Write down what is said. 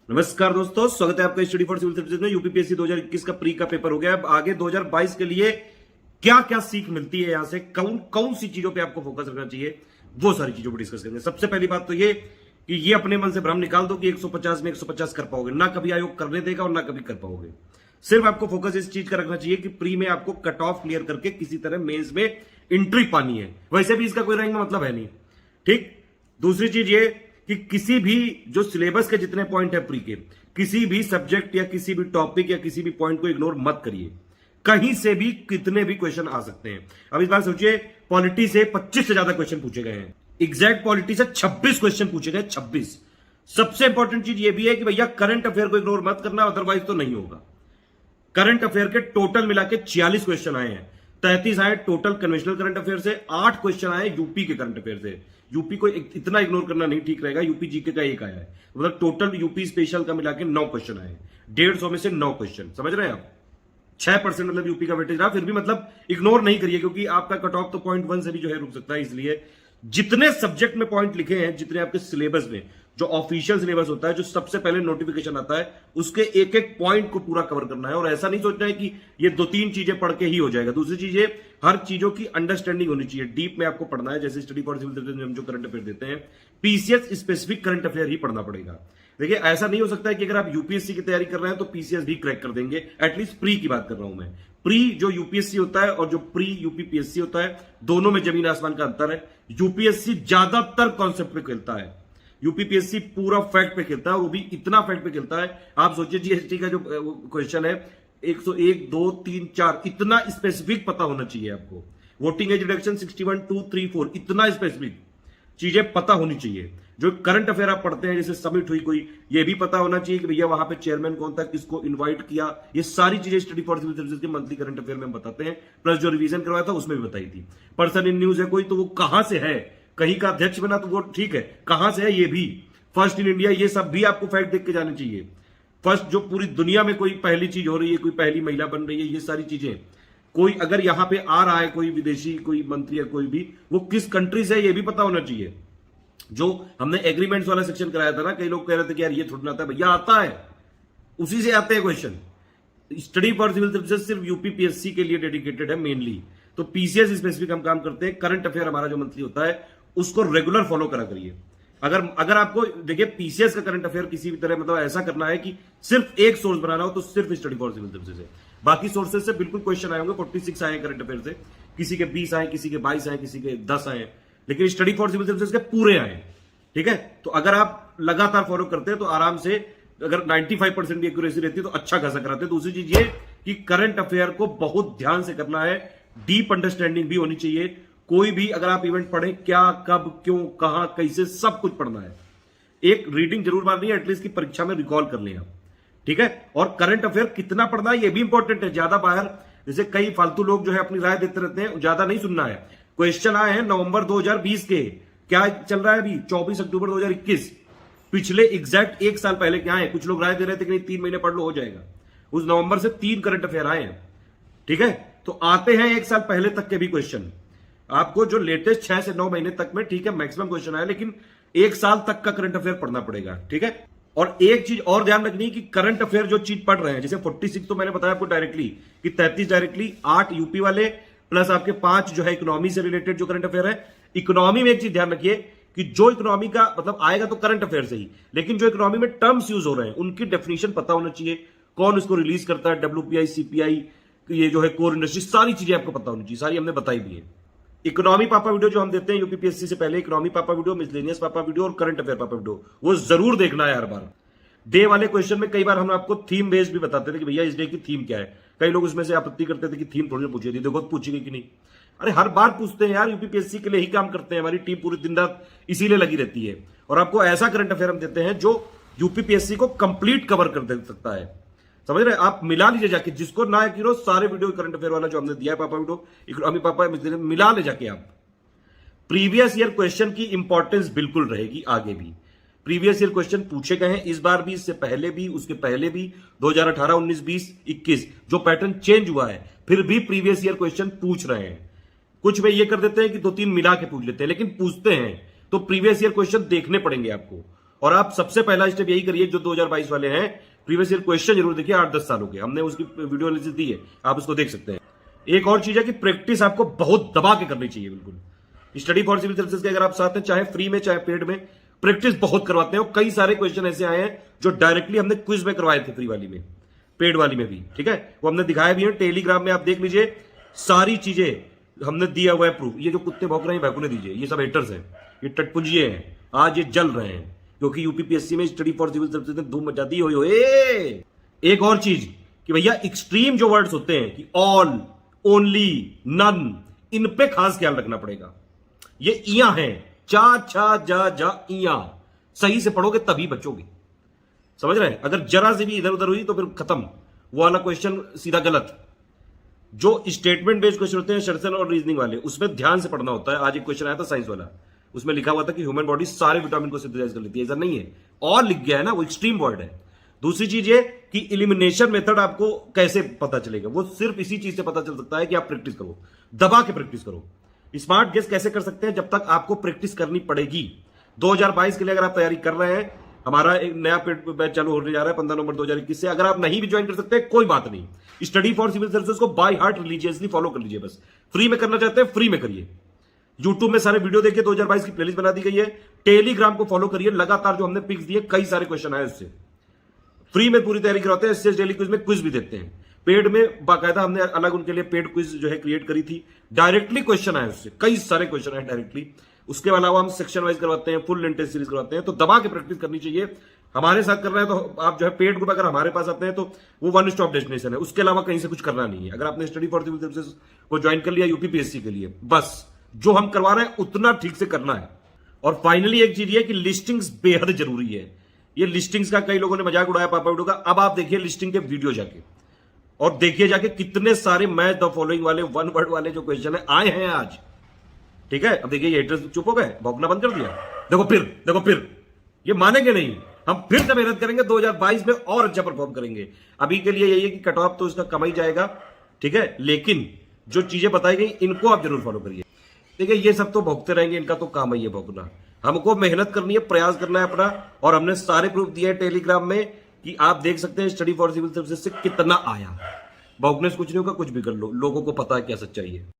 नमस्कार दोस्तों, स्वागत है आपका स्टडी फॉर सिविल सर्विसेज में। यूपीपीएससी 2021 का प्री का पेपर हो गया। अब आगे 2022 के लिए क्या क्या सीख मिलती है, यहां से कौन कौन सी चीजों पे आपको फोकस रखना चाहिए, वो सारी चीजों पर डिस्कस करेंगे। सबसे पहली बात तो ये कि ये अपने मन से भ्रम निकाल दो कि 150 में 150 कर पाओगे। ना कभी आयोग करने देगा और ना कभी कर पाओगे। सिर्फ आपको फोकस इस चीज का रखना चाहिए कि प्री में आपको कट ऑफ क्लियर करके किसी तरह मेंस में एंट्री पानी है। वैसे भी इसका कोई रैंक में मतलब है नहीं, ठीक। दूसरी चीज ये कि किसी भी जो सिलेबस के जितने पॉइंट है प्री के, किसी भी सब्जेक्ट या किसी भी टॉपिक या किसी भी पॉइंट को इग्नोर मत करिए। कहीं से भी कितने भी क्वेश्चन आ सकते हैं। अब इस बार सोचिए, पॉलिटी से 25 से ज्यादा क्वेश्चन पूछे गए हैं। एग्जैक्ट पॉलिटी से 26 क्वेश्चन पूछे गए, 26। सबसे इंपॉर्टेंट चीज ये भी है कि भैया करंट अफेयर को इग्नोर मत करना, अदरवाइज तो नहीं होगा। करंट अफेयर के टोटल मिला के 46 क्वेश्चन आए हैं। 33 आए टोटल कन्वेंशनल करंट अफेयर से, 8 क्वेश्चन आए यूपी के करंट अफेयर से। यूपी को इतना इग्नोर करना नहीं ठीक रहेगा। यूपी जीके का एक आया है, मतलब टोटल यूपी स्पेशल का मिला के 9 क्वेश्चन आए। 150 में से 9 क्वेश्चन, समझ रहे हैं आप। 6% मतलब यूपी का वेटेज रहा। फिर भी मतलब इग्नोर नहीं करिए, क्योंकि आपका कट ऑफ तो 0.1 से भी जो है रुक सकता है। इसलिए जितने सब्जेक्ट में पॉइंट लिखे हैं, जितने आपके सिलेबस में जो ऑफिशियल सिलेबस होता है, जो सबसे पहले नोटिफिकेशन आता है, उसके एक एक पॉइंट को पूरा कवर करना है। और ऐसा नहीं सोचना है कि ये 2-3 चीजें पढ़ के ही हो जाएगा। दूसरी चीज ये, हर चीजों की अंडरस्टैंडिंग होनी चाहिए। डीप में आपको पढ़ना है। जैसे स्टडी फॉर सिविल सर्विसेज में हम जो करंट अफेयर देते हैं, पीसीएस स्पेसिफिक करंट अफेयर ही पढ़ना पड़ेगा। देखिए, ऐसा नहीं हो सकता है कि अगर आप यूपीएससी की तैयारी कर रहे हैं तो पीसीएस भी क्रैक कर देंगे। एटलीस्ट प्री की बात कर रहा हूं मैं। प्री जो यूपीएससी होता है और जो प्री यूपीपीएससी होता है, दोनों में जमीन आसमान का अंतर है। यूपीएससी ज्यादातर कॉन्सेप्ट पे खेलता है, यूपीपीएससी पूरा फैक्ट पे खेलता है। वो भी इतना फैक्ट पे खेलता है, आप सोचिए जीएसटी का जो क्वेश्चन है 101, 2, 3, 4, इतना स्पेसिफिक पता होना चाहिए आपको। वोटिंग एज रिडक्शन 61, 2, 3, 4, इतना स्पेसिफिक चीजें पता होनी चाहिए। जो करंट अफेयर आप पढ़ते हैं, जैसे समिट हुई कोई, ये भी पता होना चाहिए कि भैया वहां पे चेयरमैन कौन था, किसको इनवाइट किया। ये सारी चीजें स्टडी फॉर सिविल सर्विसेज के मंथली करंट अफेयर में हम बताते हैं। प्लस जो रिवीजन करवाया था उसमें भी बताई थी। पर्सन इन न्यूज है कोई, तो वो कहां से है, कहीं का अध्यक्ष बना तो वो ठीक है, कहां से है ये भी, फर्स्ट इन इंडिया, ये सब भी आपको फैक्ट देख के जाने चाहिए। फर्स्ट जो पूरी दुनिया में कोई पहली चीज हो रही है, कोई पहली महिला बन रही है, ये सारी चीजें, कोई अगर यहां पे आ रहा है, कोई विदेशी, कोई मंत्री या कोई भी, वो किस कंट्री से है ये भी पता होना चाहिए। जो हमने एग्रीमेंट्स वाला सेक्शन कराया था ना, कई लोग कह रहे थे कि यार ये थोड़ा आता है, भैया आता है, उसी से आते हैं question. Study for civil services सिर्फ यूपीपीएससी के लिए डेडिकेटेड है मेनली। तो पीसीएस स्पेसिफिक हम काम करते हैं। करंट अफेयर हमारा जो मंथली होता है, उसको रेगुलर फॉलो करा करिए। अगर आपको देखिए पीसीएस का करंट अफेयर किसी भी तरह मतलब ऐसा करना है कि सिर्फ एक सोर्स बनाना हो, तो सिर्फ स्टडी फॉर सिविल सर्विसेज है। बाकी सोर्सेज से बिल्कुल क्वेश्चन आए होंगे। 46 आए करंट अफेयर से, किसी के 20 आए, किसी के 22 आए, किसी के 10 आए, लेकिन स्टडी फॉर सिविल सर्विसेज के पूरे आए। ठीक है, तो अगर आप लगातार फॉलो करते हैं तो आराम से, अगर 95% भी एक्यूरेसी रहती है तो अच्छा खासा कराते हैं। दूसरी चीज ये कि करंट अफेयर को बहुत ध्यान से करना है, डीप अंडरस्टैंडिंग भी होनी चाहिए। कोई भी अगर आप इवेंट पढ़ें, क्या, कब, क्यों, कहां, कैसे, सब कुछ पढ़ना है। एक रीडिंग जरूर मारनी है, एटलीस्ट की परीक्षा में रिकॉल कर लें आप। ठीक है, और करंट अफेयर कितना पढ़ना है ये भी इंपॉर्टेंट है। ज्यादा बाहर जैसे कई फालतू लोग जो है अपनी राय देते रहते हैं, ज्यादा नहीं सुनना है। क्वेश्चन आए हैं नवंबर 2020 के, क्या चल रहा है अभी 24 अक्टूबर 2021, पिछले एग्जैक्ट एक साल पहले क्या है। कुछ लोग राय दे रहे थे कि नहीं 3 महीने पढ़ लो हो जाएगा। उस नवंबर से 3 करंट अफेयर आए हैं। ठीक है, तो आते हैं एक साल पहले तक के भी क्वेश्चन आपको, जो लेटेस्ट 6 से 9 महीने तक में, ठीक है, मैक्सिमम क्वेश्चन आए, लेकिन एक साल तक का करंट अफेयर पढ़ना पड़ेगा। ठीक है, और एक चीज और ध्यान रखनी है कि करंट अफेयर जो चीज पढ़ रहे हैं, जैसे 46 तो मैंने बताया आपको डायरेक्टली कि 33 डायरेक्टली, 8 यूपी वाले, प्लस आपके 5 जो है इकोनॉमी से रिलेटेड जो करंट अफेयर है। इकोनॉमी में एक चीज ध्यान रखिए कि जो इकोनॉमी का मतलब आएगा तो करंट अफेयर से ही, लेकिन जो इकोनॉमी में टर्म्स यूज हो रहे हैं उनकी डेफिनेशन पता होना चाहिए। कौन उसको रिलीज करता है, डब्ल्यूपीआई, सीपीआई, ये जो है कोर इंडस्ट्री, सारी चीजें आपको पता होनी चाहिए। सारी हमने बताई भी है। इकोनॉमी पापा वीडियो जो हम देते हैं यूपीपीएससी से पहले, इकोनॉमी पापा वीडियो, मिसलेनियस पापा वीडियो और करंट अफेयर पापा वीडियो, वो जरूर देखना है हर बार। डे वाले क्वेश्चन में कई बार हम आपको थीम बेस्ड भी बताते थे कि भैया इस डे की थीम क्या है। कई लोग उसमें से आपत्ति करते थे कि थीम थोड़ी पूछी थी, देखो पूछी गई कि नहीं। अरे हर बार पूछते हैं यार, यूपीपीएससी के लिए ही काम करते हैं, हमारी टीम पूरी दिन रात इसीलिए लगी रहती है। और आपको ऐसा करंट अफेयर हम देते हैं जो यूपीपीएससी को कंप्लीट कवर कर दे सकता है। समझ रहे, आप मिला लीजिए जाके, जिसको ना एक सारे वीडियो करंट अफेयर वाला जो हमने दिया है पापा वीडियो, इकोनॉमी पापा, मिला ले जाके आप। प्रीवियस ईयर क्वेश्चन की इंपॉर्टेंस बिल्कुल रहेगी आगे भी। प्रीवियस ईयर क्वेश्चन पूछे गए हैं इस बार भी, इससे पहले भी, उसके पहले भी, 2018, 19, 20, 21 जो पैटर्न चेंज हुआ है, फिर भी प्रीवियस ईयर क्वेश्चन पूछ रहे हैं। कुछ में ये कर देते हैं कि 2-3 मिला के पूछ लेते हैं, लेकिन पूछते हैं तो प्रीवियस ईयर क्वेश्चन देखने पड़ेंगे आपको। और आप सबसे पहला स्टेप यही करिए, जो 2022 वाले हैं प्रीवियस ईयर क्वेश्चन जरूर देखिए, 8-10 सालों के हमने उसकी वीडियो एनालिसिस दी है, आप उसको देख सकते हैं। एक और चीज है कि प्रैक्टिस आपको बहुत दबा के करनी चाहिए। बिल्कुल स्टडी फॉर सिविल सर्विसेज के अगर आप साथ हैं, चाहे फ्री में चाहे पेड में, प्रैक्टिस बहुत करवाते हैं। और कई सारे क्वेश्चन ऐसे आए हैं जो डायरेक्टली हमने क्विज में करवाए थे, फ्री वाली में, पेड वाली में भी, ठीक है, वो हमने दिखाया भी है टेलीग्राम में, आप देख लीजिए, सारी चीजें हमने दिया हुआ है प्रूफ। ये जो कुत्ते भौंक रहे हैं भैंकू ने दीजिए, ये सब हेटर्स हैं, ये टटपुंजिए हैं, आज ये जल रहे हैं क्योंकि यूपीपीएससी में स्टडी फॉर सिविल सर्विसेज ने धूम मचा दी। एक और चीज कि भैया एक्सट्रीम जो वर्ड्स होते हैं कि ऑल, ओनली, नन, इन पे खास ख्याल रखना पड़ेगा। ये इया है, चा छा जा जा इया, सही से पढ़ोगे तभी बचोगे, समझ रहे हैं। अगर जरा से भी इधर उधर हुई तो फिर खत्म, वो वाला क्वेश्चन सीधा गलत। जो स्टेटमेंट बेस्ड क्वेश्चन होते हैं सर्चन और रीजनिंग वाले, उसमें ध्यान से पढ़ना होता है। आज एक क्वेश्चन आया था साइंस वाला, उसमें लिखा हुआ था कि ह्यूमन बॉडी सारे विटामिन को सिंथेसाइज कर लेती है, ऐसा नहीं है, और लिख गया है ना, वो एक्सट्रीम वर्ड है। दूसरी चीज ये कि इलिमिनेशन मेथड आपको कैसे पता चलेगा, वो सिर्फ इसी चीज से पता चल सकता है कि आप प्रैक्टिस करो, दबा के प्रैक्टिस करो। स्मार्ट गेस कैसे कर सकते हैं, जब तक आपको प्रैक्टिस करनी पड़ेगी। 2022 के लिए अगर आप तैयारी कर रहे हैं, हमारा एक नया बैच चालू होने जा रहा है 15 नवंबर 2021 से। अगर आप नहीं भी ज्वाइन कर सकते कोई बात नहीं, स्टडी फॉर सिविल सर्विसेज को बाय हार्ट रिलीजियसली फॉलो कर लीजिए। बस फ्री में करना चाहते हैं फ्री में करिए, यूट्यूब में सारे वीडियो देखिए, 2022 की प्लेलिस्ट बना दी गई है। टेलीग्राम को फॉलो करिए, लगातार जो हमने पिक्स दिए, कई सारे क्वेश्चन आए उससे, फ्री में पूरी तैयारी कराते हैं। एसएस डेली क्विज में क्विज भी देते हैं, पेड में बाकायदा हमने अलग उनके लिए पेड क्विज जो है क्रिएट करी थी, डायरेक्टली क्वेश्चन आए उससे, कई सारे क्वेश्चन आए डायरेक्टली। उसके अलावा हम सेक्शन वाइज करवाते हैं, फुल लेंथ टेस्ट सीरीज करवाते हैं। तो दबा के प्रैक्टिस करनी चाहिए। हमारे साथ कर रहे हैं तो आप जो है पेड ग्रुप अगर हमारे पास आते हैं तो वो वन स्टॉप डेस्टिनेशन है, उसके अलावा कहीं से कुछ करना नहीं है। अगर आपने स्टडी फॉर सिविल सर्विसेज को ज्वाइन कर लिया यूपीपीएससी के लिए, बस जो हम करवा रहे हैं उतना ठीक से करना है। और फाइनली एक चीज ये कि लिस्टिंग्स बेहद जरूरी है। ये लिस्टिंग्स का कई लोगों ने मजाक उड़ाया पापा वीडियो का, अब आप देखिए लिस्टिंग के वीडियो जाके, और देखिए जाके कितने सारे मैच द फॉलोइंग वाले वन वर्ड वाले जो क्वेश्चन है आए हैं आज, ठीक है। अब देखिए ये हेटर्स चुप हो गए, भौंकना बंद कर दिया, देखो फिर ये मानेंगे नहीं। हम फिर से मेहनत करेंगे, 2022 में और अच्छा परफॉर्म करेंगे। अभी के लिए यही है कि कट ऑफ तो इसका कम ही जाएगा, ठीक है, लेकिन जो चीजें बताई गई इनको आप जरूर फॉलो करिए। देखिए ये सब तो भौंकते रहेंगे, इनका तो काम ही है भौंकना। हमको मेहनत करनी है, प्रयास करना है अपना, और हमने सारे प्रूफ दिए हैं टेलीग्राम में कि आप देख सकते हैं स्टडी फॉर सिविल सर्विसेज से कितना आया। भौंकने से कुछ नहीं होगा, कुछ भी कर लो, लोगों को पता है क्या सच्चाई है।